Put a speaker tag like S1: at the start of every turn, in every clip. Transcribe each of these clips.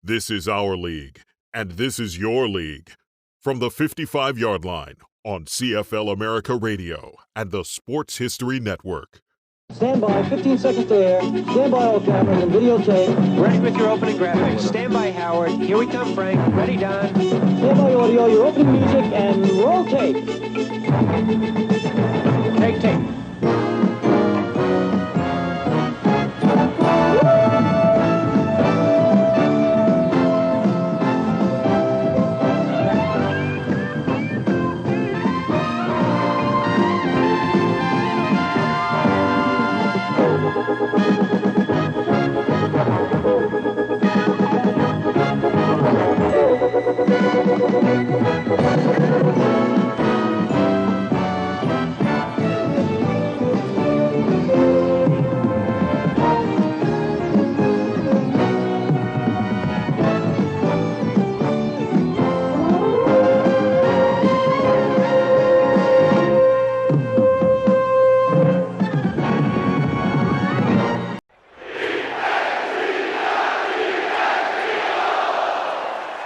S1: This is our league, and this is your league. From the 55-yard line on CFL America Radio and the Sports History Network.
S2: Stand by, 15 seconds to air. Stand by all cameras and videotape.
S3: Ready with your opening graphics. Stand by, Howard. Here we come, Frank. Ready, Don.
S2: Stand by audio, your opening music, and roll tape.
S3: Take tape.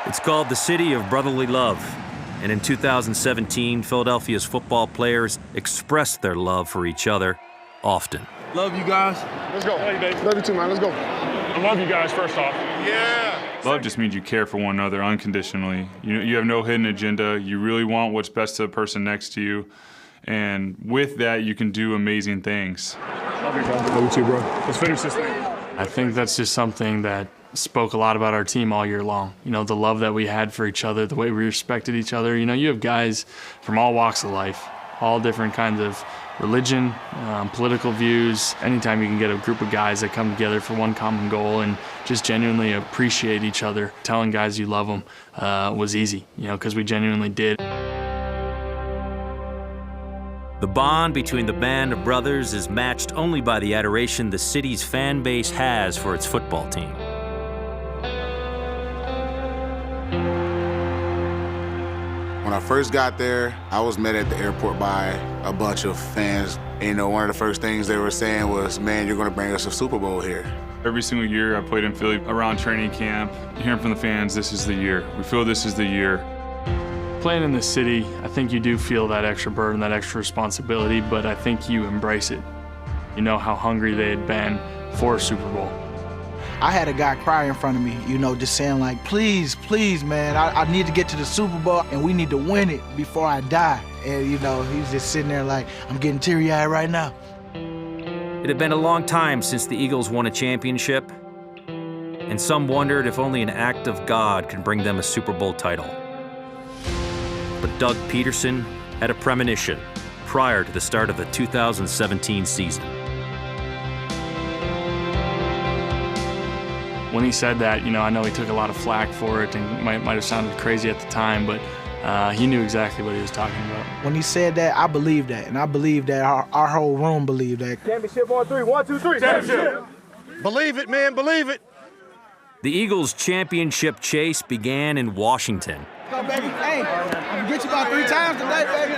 S4: It's called the City of Brotherly Love, and in 2017, Philadelphia's football players expressed their love for each other often.
S5: Love you guys.
S6: Let's go.
S7: Love you, baby.
S6: Love you too, man. Let's go.
S7: I love you guys, first off.
S6: Yeah.
S8: Love just means you care for one another unconditionally. You have no hidden agenda. You really want what's best to the person next to you. And with that, you can do amazing things.
S7: Love you, bro.
S6: Love you too, bro.
S7: Let's finish this thing.
S5: I think that's just something that spoke a lot about our team all year long. You know, the love that we had for each other, the way we respected each other. You know, you have guys from all walks of life, all different kinds of religion, political views. Anytime you can get a group of guys that come together for one common goal and just genuinely appreciate each other, telling guys you love them was easy, you know, because we genuinely did.
S4: The bond between the band of brothers is matched only by the adoration the city's fan base has for its football team.
S9: When I first got there, I was met at the airport by a bunch of fans. And, you know, one of the first things they were saying was, man, you're going to bring us a Super Bowl here.
S8: Every single year I played in Philly around training camp, hearing from the fans, this is the year. We feel this is the year.
S5: Playing in the city, I think you do feel that extra burden, that extra responsibility, but I think you embrace it. You know how hungry they had been for a Super Bowl.
S10: I had a guy cry in front of me, you know, just saying like, please, please, man, I need to get to the Super Bowl and we need to win it before I die. And, you know, he's just sitting there like, I'm getting teary-eyed right now.
S4: It had been a long time since the Eagles won a championship, and some wondered if only an act of God could bring them a Super Bowl title. But Doug Peterson had a premonition prior to the start of the 2017 season.
S5: When he said that, you know, I know he took a lot of flack for it and might have sounded crazy at the time, but he knew exactly what he was talking about.
S10: When he said that, I believed that, and I believe that our whole room believed that.
S6: Championship on three. 1, 2, 3. Championship.
S7: Believe it, man. Believe it.
S4: The Eagles' championship chase began in Washington.
S10: Go, baby. Hey, I'm gonna get you about 3 times today, baby.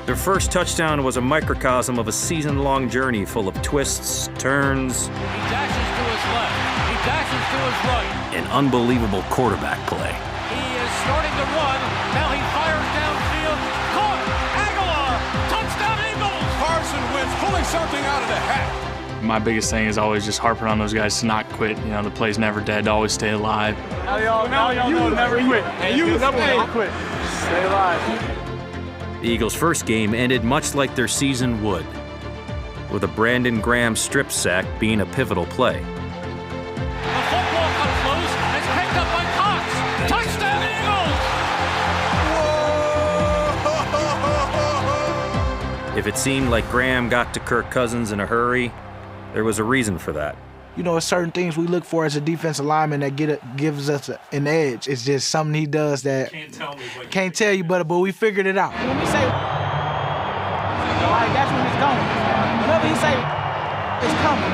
S4: Their first touchdown was a microcosm of a season-long journey full of twists, turns,
S11: He dashes to his left. He dashes to his right.
S4: and unbelievable quarterback play.
S11: He is starting to run. Now he fires downfield. Caught. Aguilar. Touchdown Eagles.
S7: Carson Wentz pulling something out of the hat.
S5: My biggest thing is always just harping on those guys to not quit. You know, the play's never dead, to always stay alive.
S7: Now y'all know never quit. And you never quit. Stay alive.
S4: The Eagles' first game ended much like their season would, with a Brandon Graham strip sack being a pivotal play.
S11: The football comes loose. It's picked up by Cox. Touchdown Eagles.
S4: If it seemed like Graham got to Kirk Cousins in a hurry, there was a reason for that.
S10: You know, it's certain things we look for as a defensive lineman that gives us an edge. It's just something he does that can't tell you, but we figured it out.
S2: When we say, all right, that's when it's going. Whenever he say, it's coming.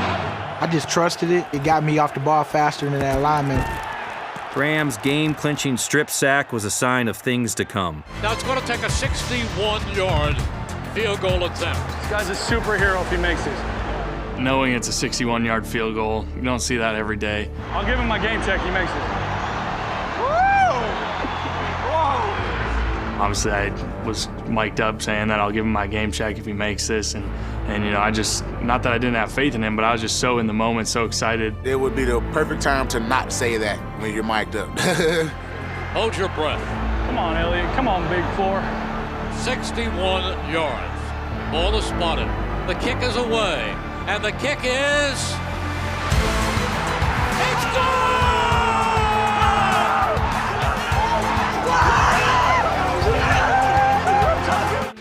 S10: I just trusted it. It got me off the ball faster than that lineman.
S4: Graham's game-clinching strip sack was a sign of things to come.
S11: Now it's going to take a 61-yard field goal attempt.
S7: This guy's a superhero if he makes this.
S5: knowing it's a 61-yard field goal. You don't see that every day.
S7: I'll give him my game check. He makes it.
S5: Obviously, I was mic'd up saying that I'll give him my game check if he makes this. And you know, I just, not that I didn't have faith in him, but I was just so in the moment, so excited.
S9: It would be the perfect time to not say that when you're mic'd up.
S11: Hold your breath.
S7: Come on, Elliott. Come on, big four.
S11: 61 yards. Ball is spotted. The kick is away. And the kick is... It's gone!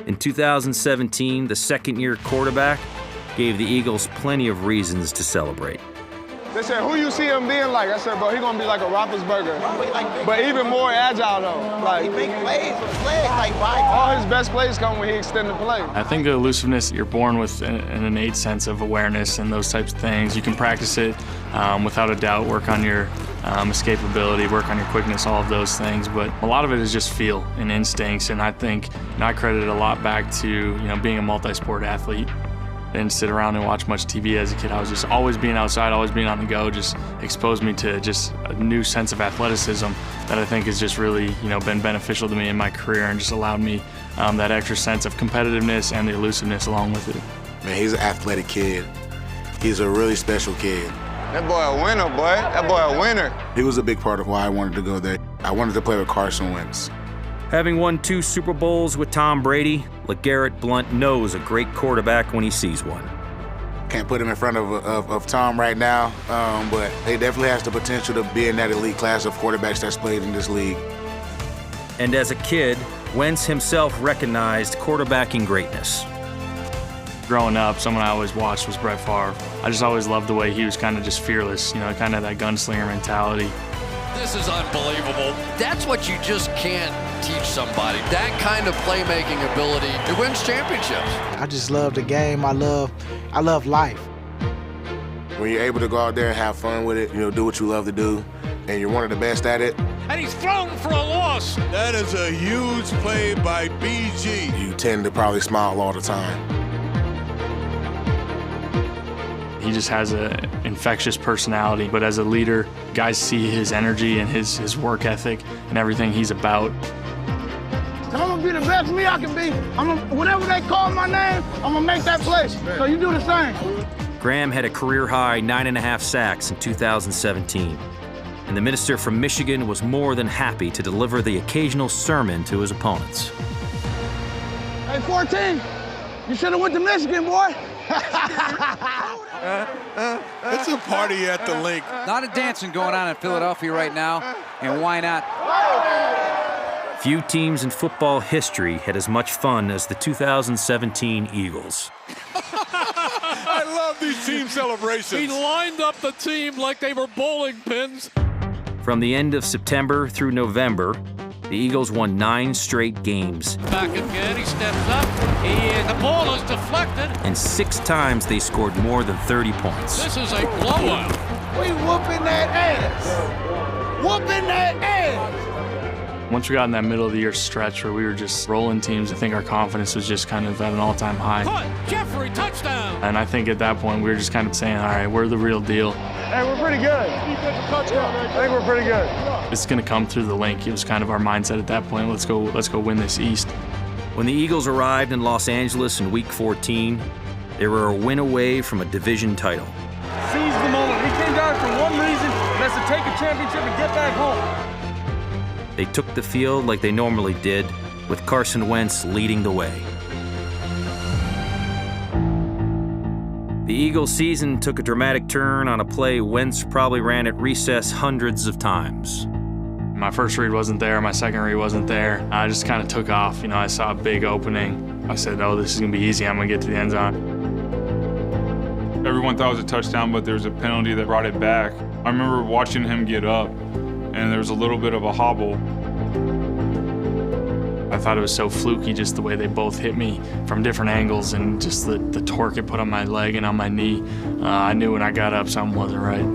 S4: In 2017, the second-year quarterback gave the Eagles plenty of reasons to celebrate.
S6: They said, who you see him being like? I said, bro, he gonna be like a Roethlisberger, but even more agile though. Like, he make plays with his legs, like all his best plays come when he extend the play.
S5: I think the elusiveness, you're born with an innate sense of awareness and those types of things. You can practice it without a doubt, work on your escapability, work on your quickness, all of those things. But a lot of it is just feel and instincts. And I think I credit a lot back to being a multi-sport athlete. I didn't sit around and watch much TV as a kid. I was just always being outside, always being on the go, just exposed me to just a new sense of athleticism that I think has just really, been beneficial to me in my career and just allowed me that extra sense of competitiveness and the elusiveness along with it.
S9: Man, he's an athletic kid. He's a really special kid.
S6: That boy a winner, boy. That boy a winner.
S9: He was a big part of why I wanted to go there. I wanted to play with Carson Wentz.
S4: Having won 2 Super Bowls with Tom Brady, LeGarrette Blount knows a great quarterback when he sees one.
S9: Can't put him in front of Tom right now, but he definitely has the potential to be in that elite class of quarterbacks that's played in this league.
S4: And as a kid, Wentz himself recognized quarterbacking greatness.
S5: Growing up, someone I always watched was Brett Favre. I just always loved the way he was kind of just fearless, kind of that gunslinger mentality.
S11: This is unbelievable. That's what you just can't teach somebody. That kind of playmaking ability, it wins championships.
S10: I just love the game. I love life.
S9: When you're able to go out there and have fun with it, do what you love to do, and you're one of the best at it.
S11: And he's thrown for a loss.
S12: That is a huge play by BG.
S9: You tend to probably smile all the time.
S5: He just has an infectious personality, but as a leader, guys see his energy and his work ethic and everything he's about.
S6: I'm gonna be the best me I can be. Whenever they call my name, I'm gonna make that play. So you do the same.
S4: Graham had a career-high 9.5 sacks in 2017, and the minister from Michigan was more than happy to deliver the occasional sermon to his opponents.
S6: Hey, 14, you should have went to Michigan, boy.
S12: It's a party at the link.
S13: A lot of dancing going on in Philadelphia right now, and why not?
S4: Few teams in football history had as much fun as the 2017 Eagles.
S12: I love these team celebrations.
S11: He lined up the team like they were bowling pins.
S4: From the end of September through November, the Eagles won 9 straight games.
S11: Back again, he steps up. The ball is deflected.
S4: And 6 times they scored more than 30 points.
S11: This is a blowout.
S6: We whooping that ass. Whooping that ass.
S5: Once we got in that middle of the year stretch where we were just rolling teams, I think our confidence was just kind of at an all-time high.
S11: Cut, Jeffrey, touchdown.
S5: And I think at that point we were just kind of saying, all right, we're the real deal.
S6: Hey, we're pretty good. I think we're pretty good.
S5: It's going to come through the link. It was kind of our mindset at that point. Let's go win this East.
S4: When the Eagles arrived in Los Angeles in Week 14, they were a win away from a division title.
S7: Seize the moment. We came down for one reason, and that's to take a championship and get back home.
S4: They took the field like they normally did, with Carson Wentz leading the way. The Eagles' season took a dramatic turn on a play Wentz probably ran at recess hundreds of times.
S5: My first read wasn't there, my second read wasn't there. I just kind of took off. I saw a big opening. I said, oh, this is going to be easy. I'm going to get to the end zone.
S8: Everyone thought it was a touchdown, but there was a penalty that brought it back. I remember watching him get up, and there was a little bit of a hobble. I thought it was so fluky, just the way they both hit me from different angles and just the torque it put on my leg and on my knee. I knew when I got up something wasn't right.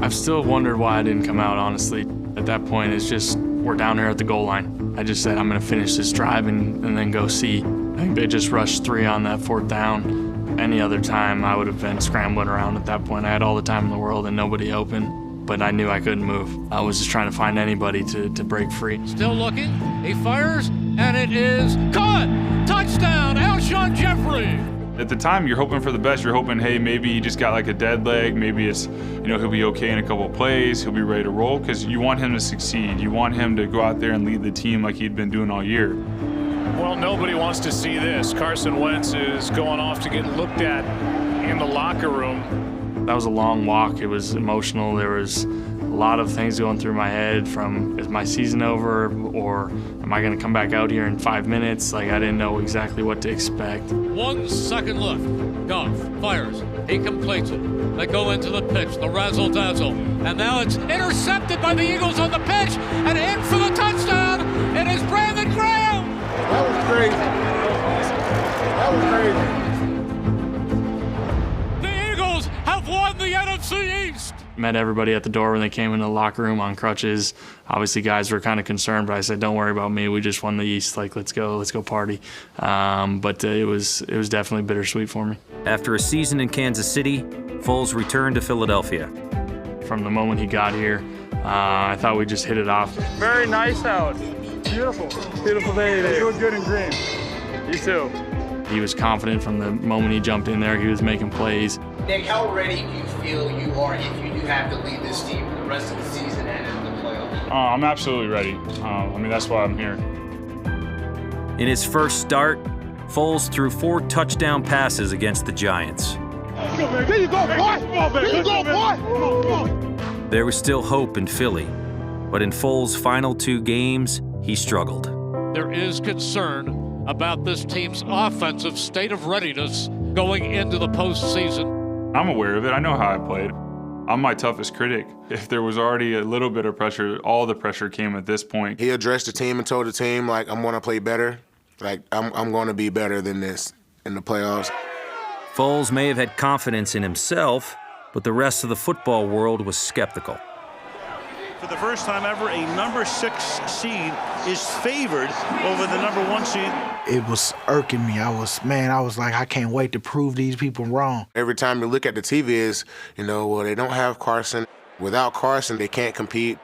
S8: I've still wondered why I didn't come out, honestly. At that point, it's just, we're down here at the goal line. I just said, I'm gonna finish this drive and then go see. I think they just rushed 3 on that 4th down.
S5: Any other time, I would have been scrambling around at that point. I had all the time in the world and nobody open, but I knew I couldn't move. I was just trying to find anybody to break free.
S14: Still looking, he fires, and it is caught! Touchdown, Alshon Jeffrey!
S8: At the time, you're hoping for the best. You're hoping, hey, maybe he just got like a dead leg. Maybe it's, he'll be okay in a couple of plays. He'll be ready to roll because you want him to succeed. You want him to go out there and lead the team like he'd been doing all year.
S15: Well, nobody wants to see this. Carson Wentz is going off to get looked at in the locker room.
S5: That was a long walk. It was emotional. There was a lot of things going through my head from, is my season over, or am I going to come back out here in 5 minutes? Like, I didn't know exactly what to expect.
S14: 1 second left. Goff fires. He completes it. They go into the pitch, the razzle-dazzle. And now it's intercepted by the Eagles on the pitch, and in for the touchdown. It is Brandon Graham.
S6: That was crazy. That was crazy.
S14: The Eagles have won the NFC East.
S5: Met everybody at the door when they came into the locker room on crutches. Obviously, guys were kind of concerned, but I said, "Don't worry about me. We just won the East. Like, let's go party." But it was definitely bittersweet for me.
S4: After a season in Kansas City, Foles returned to Philadelphia.
S5: From the moment he got here, I thought we just hit it off.
S7: Very nice out. Beautiful. Beautiful day today. You look good in green. You too.
S5: He was confident from the moment he jumped in there. He was making plays.
S16: Nick, how ready do you feel you are if you do have to lead this team for the rest of the season and in the playoffs?
S8: I'm absolutely ready. That's why I'm here.
S4: In his first start, Foles threw 4 touchdown passes against the Giants.
S6: There you go, boy! There you go, boy!
S4: There was still hope in Philly, but in Foles' final 2 games, he struggled.
S14: There is concern about this team's offensive state of readiness going into the postseason.
S8: I'm aware of it. I know how I played. I'm my toughest critic. If there was already a little bit of pressure, all the pressure came at this point.
S9: He addressed the team and told the team, like, I'm going to play better. Like, I'm going to be better than this in the playoffs.
S4: Foles may have had confidence in himself, but the rest of the football world was skeptical.
S17: For the first time ever, a number 6 seed is favored over the number 1 seed.
S10: It was irking me. I was like, I can't wait to prove these people wrong.
S9: Every time you look at the TV is, well, they don't have Carson. Without Carson, they can't compete.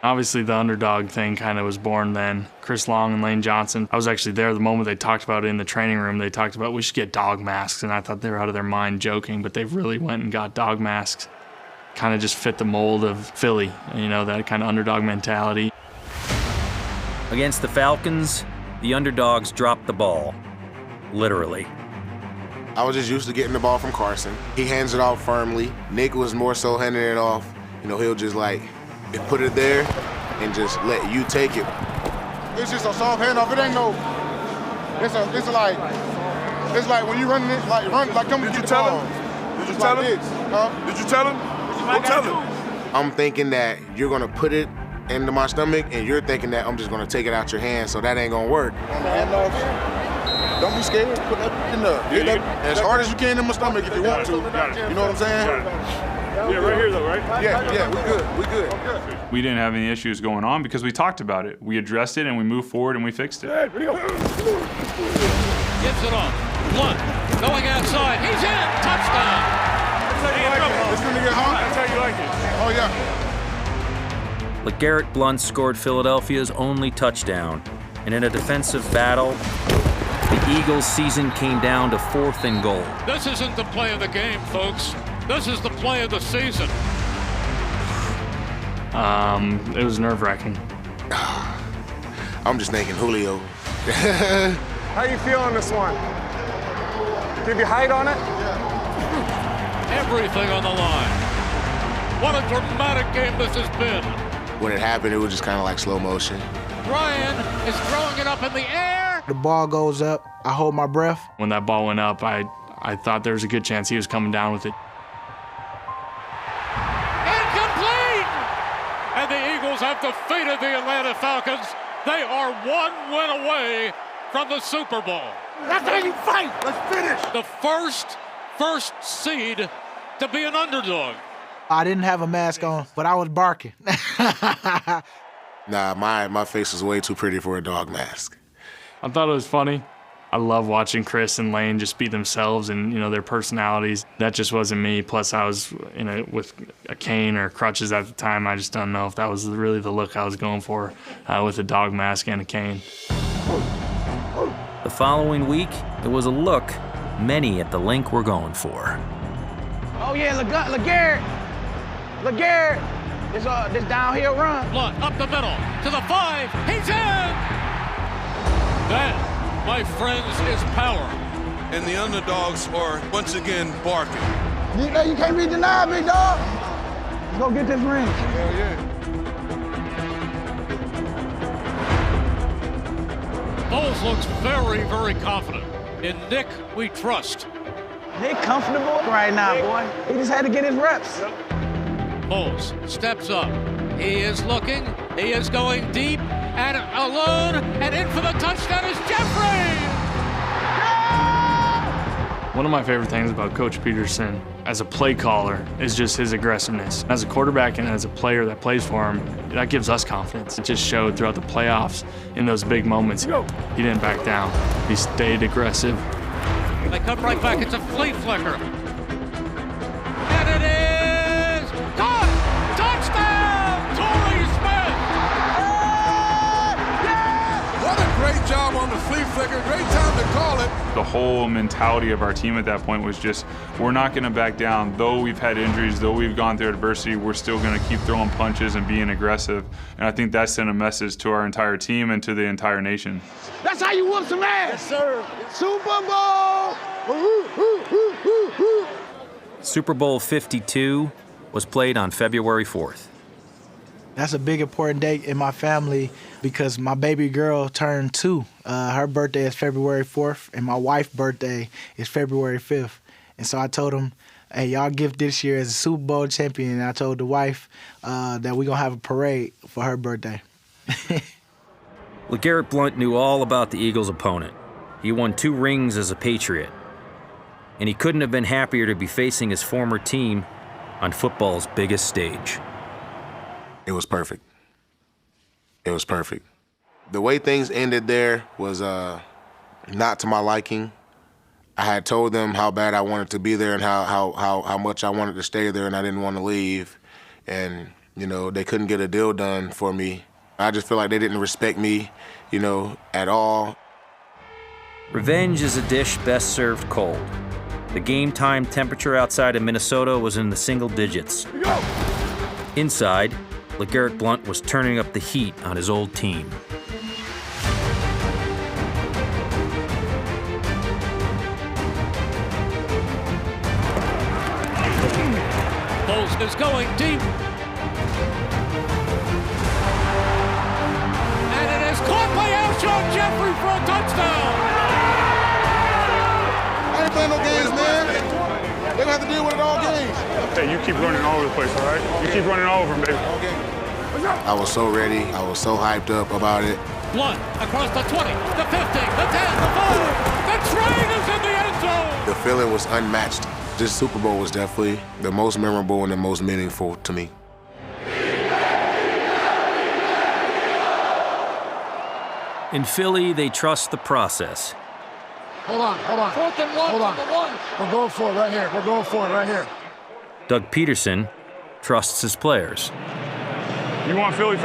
S5: Obviously, the underdog thing kind of was born then. Chris Long and Lane Johnson, I was actually there the moment they talked about it in the training room. They talked about we should get dog masks, and I thought they were out of their mind joking, but they really went and got dog masks. Kind of just fit the mold of Philly, that kind of underdog mentality.
S4: Against the Falcons, the underdogs dropped the ball, literally.
S9: I was just used to getting the ball from Carson. He hands it off firmly. Nick was more so handing it off. He'll just put it there and just let you take it.
S6: It's just a soft handoff. It ain't no. It's like when you run it, come and get the ball.
S12: Did you tell him? Did you tell him? Go tell him.
S9: I'm thinking that you're gonna put it into my stomach, and you're thinking that I'm just gonna take it out your hand, so that ain't gonna work.
S6: On the handoff, don't be scared. Put that in there. As hard as you can in my stomach if you want to. You know what I'm saying?
S12: Yeah, right here though, right?
S6: Yeah, we good.
S8: We didn't have any issues going on because we talked about it. We addressed it and we moved forward and we fixed it.
S14: Gives it off. Blunt going outside. He's in. Touchdown.
S12: That's how you like it.
S6: Oh, yeah.
S4: LeGarrette Blount scored Philadelphia's only touchdown, and in a defensive battle, the Eagles' season came down to 4th and goal.
S14: This isn't the play of the game, folks. This is the play of the season.
S5: It was nerve-wracking.
S9: I'm just thinking Julio.
S7: How you feeling this one? Give you height on it?
S14: Everything on the line. What a dramatic game this has been.
S9: When it happened, it was just kind of like slow motion.
S14: Ryan is throwing it up in the air.
S10: The ball goes up. I hold my breath.
S5: When that ball went up, I thought there was a good chance he was coming down with it.
S14: Incomplete! And the Eagles have defeated the Atlanta Falcons. They are 1 win away from the Super Bowl.
S6: That's how you fight. Let's finish.
S14: The first seed to be an underdog.
S10: I didn't have a mask on, but I was barking.
S9: Nah, my face was way too pretty for a dog mask.
S5: I thought it was funny. I love watching Chris and Lane just be themselves and, their personalities. That just wasn't me. Plus, I was with a cane or crutches at the time. I just don't know if that was really the look I was going for with a dog mask and a cane.
S4: The following week, it was a look many at the link were going for.
S2: Oh, yeah, LeGarrette, this downhill run.
S14: Blunt up the middle to the 5. He's in! That, my friends, is power.
S12: And the underdogs are once again barking.
S2: You can't be denied, big dog. Let's go get this ring.
S6: Hell yeah.
S14: Bowles looks very, very confident. In Nick, we trust.
S2: Nick comfortable right now, boy. He just had to get his reps.
S14: Bowles steps up. He is looking. He is going deep and alone. And in for the touchdown is Jeffrey!
S5: One of my favorite things about Coach Peterson as a play caller is just his aggressiveness. As a quarterback and as a player that plays for him, that gives us confidence. It just showed throughout the playoffs in those big moments. He didn't back down. He stayed aggressive.
S14: They come right back. It's a flea flicker. And it is caught! Touchdown! Torrey Smith!
S12: What a great job on the flea flicker. Great time to call it.
S8: The whole mentality of our team at that point was just, we're not going to back down. Though we've had injuries, though we've gone through adversity, we're still going to keep throwing punches and being aggressive. And I think that sent a message to our entire team and to the entire nation.
S2: That's how you whoop some ass.
S6: Yes, sir.
S2: Super Bowl!
S4: Super Bowl 52 was played on February 4th.
S10: That's a big important date in my family because my baby girl turned 2. Her birthday is February 4th, and my wife's birthday is February 5th. And so I told them, hey, y'all gift this year as a Super Bowl champion. And I told the wife that we're going to have a parade for her birthday.
S4: LeGarrette Blunt knew all about the Eagles' opponent. He won 2 rings as a Patriot. And he couldn't have been happier to be facing his former team on football's biggest stage.
S9: It was perfect. It was perfect. The way things ended there was not to my liking. I had told them how bad I wanted to be there and how much I wanted to stay there and I didn't want to leave. And, they couldn't get a deal done for me. I just feel like they didn't respect me, at all.
S4: Revenge is a dish best served cold. The game time temperature outside of Minnesota was in the single digits. Inside, LeGarrette Blunt was turning up the heat on his old team.
S14: Bowles is going deep. And it is caught by Alshon Jeffrey for a touchdown.
S6: I ain't playing no games, man. They're gonna have to deal with it all games.
S7: Hey, you keep running all over the place, all right? You keep running all over them, baby.
S9: I was so ready. I was so hyped up about it.
S14: Blunt across the 20, the 50, the 10, the 5. The train is in the end zone.
S9: The feeling was unmatched. This Super Bowl was definitely the most memorable and the most meaningful to me.
S4: In Philly, they trust the process.
S6: Hold on.
S14: 4th and 1
S6: Hold on.
S14: from the 1.
S6: We're going for it right here.
S4: Doug Peterson trusts his players.
S7: You want Philly?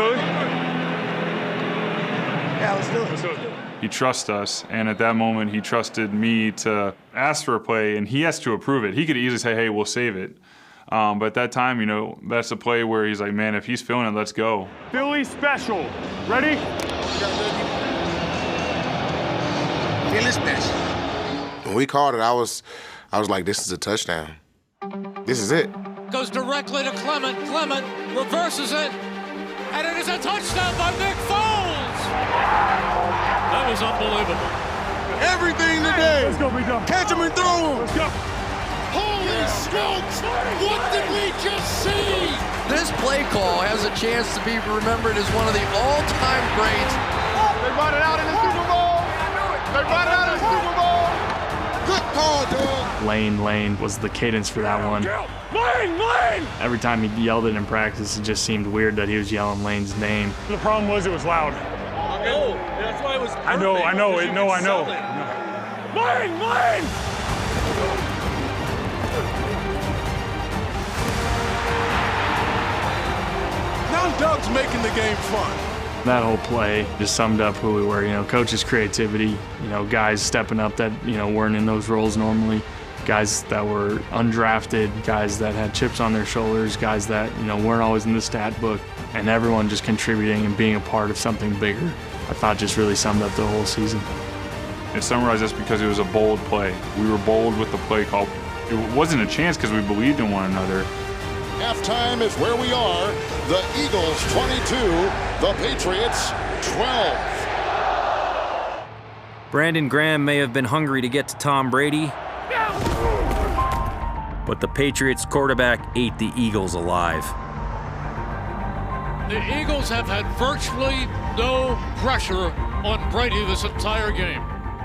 S6: Yeah, let's do it.
S8: He trusts us, and at that moment, he trusted me to ask for a play, and he has to approve it. He could easily say, hey, we'll save it. But at that time, that's a play where he's like, man, if he's feeling it, let's go.
S7: Philly special. Ready?
S6: Philly special.
S9: When we called it, I was like, this is a touchdown. This is it.
S14: Goes directly to Clement. Clement reverses it. And it is a touchdown by Nick Foles. That was unbelievable.
S6: Everything today.
S7: Let's go, big dog.
S6: Catch him and throw him.
S7: Let's go.
S14: Holy smokes! What did we just see?
S11: This play call has a chance to be remembered as one of the all-time greats.
S6: They brought it out in the Super Bowl. They brought it out in the Super Bowl. Good call, dog.
S5: Lane was the cadence for that one.
S7: Lane!
S5: Every time he yelled it in practice, it just seemed weird that he was yelling Lane's name.
S7: The problem was it was loud.
S14: No, that's why it was perfect.
S7: I know.
S12: Mine! Now Doug's making the game fun.
S5: That whole play just summed up who we were. You know, coach's creativity, you know, guys stepping up that, you know, weren't in those roles normally, guys that were undrafted, guys that had chips on their shoulders, guys that, you know, weren't always in the stat book, and everyone just contributing and being a part of something bigger. I thought just really summed up the whole season.
S8: It summarized us because it was a bold play. We were bold with the play call. It wasn't a chance because we believed in one another.
S18: Halftime is where we are. The Eagles 22, the Patriots 12.
S4: Brandon Graham may have been hungry to get to Tom Brady, but the Patriots quarterback ate the Eagles alive.
S14: The Eagles have had virtually no pressure on Brady this entire game.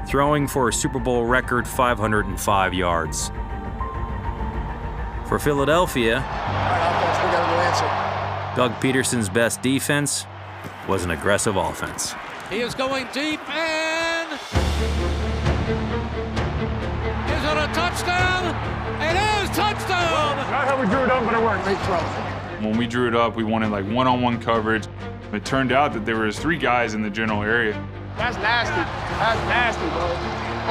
S4: Throwing for a Super Bowl record 505 yards. For Philadelphia, Doug Peterson's best defense was an aggressive offense.
S14: He is going deep and is it a touchdown? It is touchdown!
S12: Not how we drew it up, but it worked. Great throw.
S8: When we drew it up, we wanted like one-on-one coverage. It turned out that there was 3 guys in the general area.
S6: That's nasty. That's nasty, bro.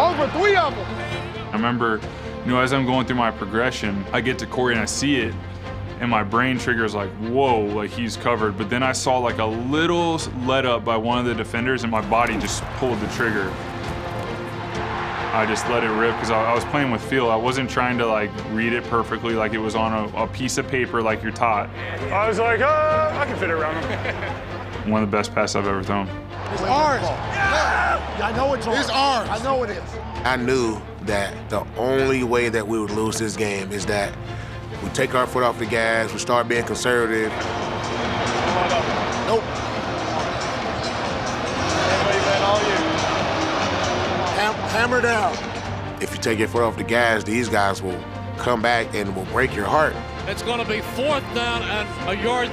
S6: Over 3 of them.
S8: I remember, you know, as I'm going through my progression, I get to Corey and I see it, and my brain triggers like, whoa, like he's covered. But then I saw like a little let up by one of the defenders, and my body just pulled the trigger. I just let it rip because I was playing with feel. I wasn't trying to like read it perfectly like it was on a piece of paper like you're taught.
S12: I was like, I can fit it around him.
S8: One of the best passes I've ever thrown.
S6: It's ours. Yeah. I know it's ours. It's ours. I know it is.
S9: I knew that the only way that we would lose this game is that we take our foot off the gas, we start being conservative.
S6: Nope. Hammer down.
S9: If you take your foot off the gas, these guys will come back and will break your heart.
S14: It's going to be 4th down and 1.5 yards.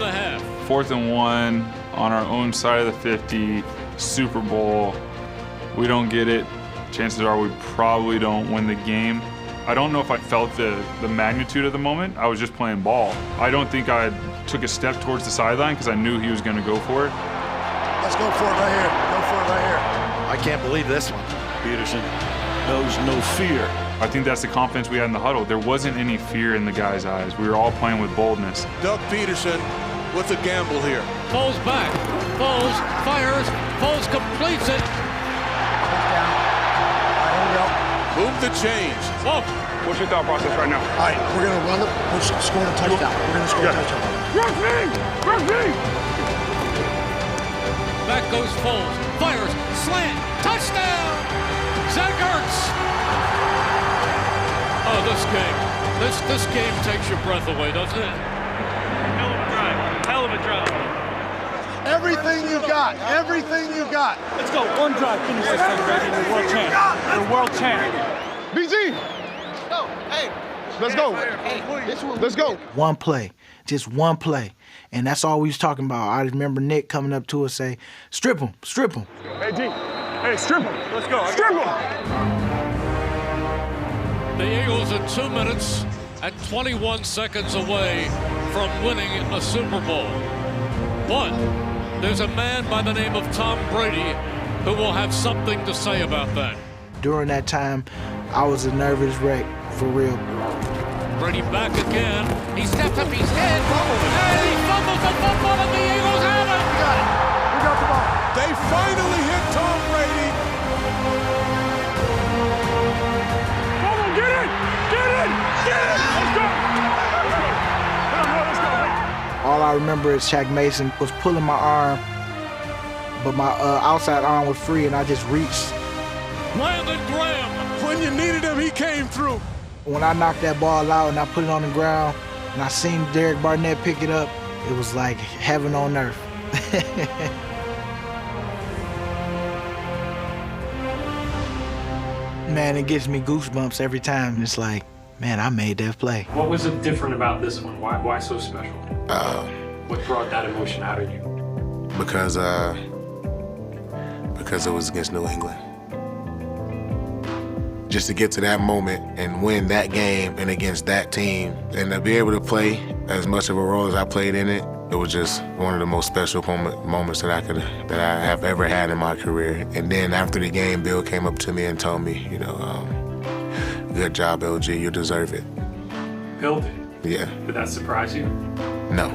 S8: 4th and 1 on our own side of the 50, Super Bowl. We don't get it. Chances are we probably don't win the game. I don't know if I felt the magnitude of the moment. I was just playing ball. I don't think I took a step towards the sideline because I knew he was going to go for it.
S6: Let's go for it right here. Go for it right here.
S12: I can't believe this one. Peterson knows no fear.
S8: I think that's the confidence we had in the huddle. There wasn't any fear in the guys' eyes. We were all playing with boldness.
S12: Doug Peterson with a gamble here.
S14: Foles back. Foles fires. Foles completes it.
S12: Move the change.
S14: Oh.
S12: What's your thought process right now?
S6: All right, we're going to run it. We're scoring a touchdown. We're going to score a touchdown.
S12: Run me!
S14: Back goes Foles. Fires. Slant. Touchdown! Zach Ertz. Oh, this game takes your breath away, doesn't it? Hell of a drive. Hell of a drive.
S6: Everything you got. Everything you got.
S2: Let's go. One drive. Finish this thing, baby. We're world champ. We're world champ.
S6: BG.
S2: Go. Hey.
S6: Let's go. Let's go.
S10: One play. Just one play. And that's all we was talking about. I remember Nick coming up to us say, strip him, strip him.
S12: Hey, G. Hey, strip him. Let's go. Strip him.
S14: The Eagles are 2 minutes and 21 seconds away from winning a Super Bowl. But there's a man by the name of Tom Brady who will have something to say about that.
S10: During that time, I was a nervous wreck, for real.
S14: Brady back again. He steps up his head. And he fumbles the football, and the Eagles have it.
S6: We got it. We got the ball.
S12: They finally hit Tom Brady. Come on, get in! Get in! Get in! Let's go! Let's go!
S10: All I remember is Shaq Mason was pulling my arm, but my outside arm was free, and I just reached.
S14: Brandon Graham.
S12: When you needed him, he came through.
S10: When I knocked that ball out and I put it on the ground, and I seen Derek Barnett pick it up, it was like heaven on earth. Man, it gives me goosebumps every time. It's like, man, I made that play.
S19: What was it different about this one? Why so special? What brought that emotion out of you?
S9: Because it was against New England. just to get to that moment and win that game and against that team, and to be able to play as much of a role as I played in it, it was just one of the most special moments that I have ever had in my career. And then after the game, Bill came up to me and told me, good job, LG, you deserve it.
S19: Bill did?
S9: Yeah.
S19: Did that surprise you?
S9: No.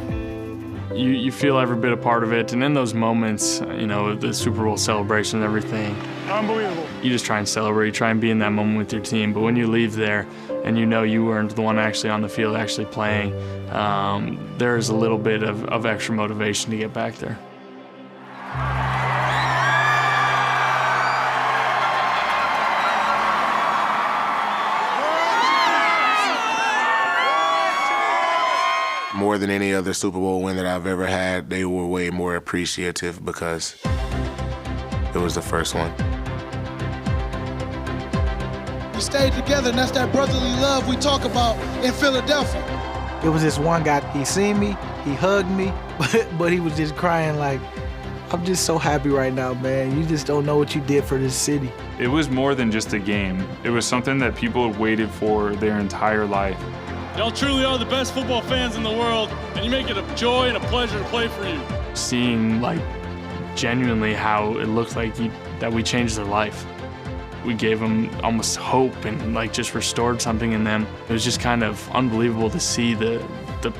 S5: You feel every bit a part of it, and in those moments, the Super Bowl celebration and everything,
S7: unbelievable.
S5: You just try and celebrate, you try and be in that moment with your team, but when you leave there and you know you weren't the one actually on the field, actually playing, there's a little bit of extra motivation to get back there.
S9: More than any other Super Bowl win that I've ever had, they were way more appreciative because it was the first one.
S10: We stayed together, and that's that brotherly love we talk about in Philadelphia. It was this one guy, he seen me, he hugged me, but he was just crying like, I'm just so happy right now, man. You just don't know what you did for this city.
S20: It was more than just a game. It was something that people had waited for their entire life.
S7: Y'all truly are the best football fans in the world, and you make it a joy and a pleasure to play for you.
S5: Seeing, genuinely how it looked like that we changed their life. We gave them almost hope and, just restored something in them. It was just kind of unbelievable to see the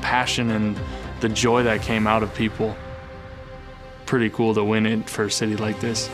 S5: passion and the joy that came out of people. Pretty cool to win it for a city like this.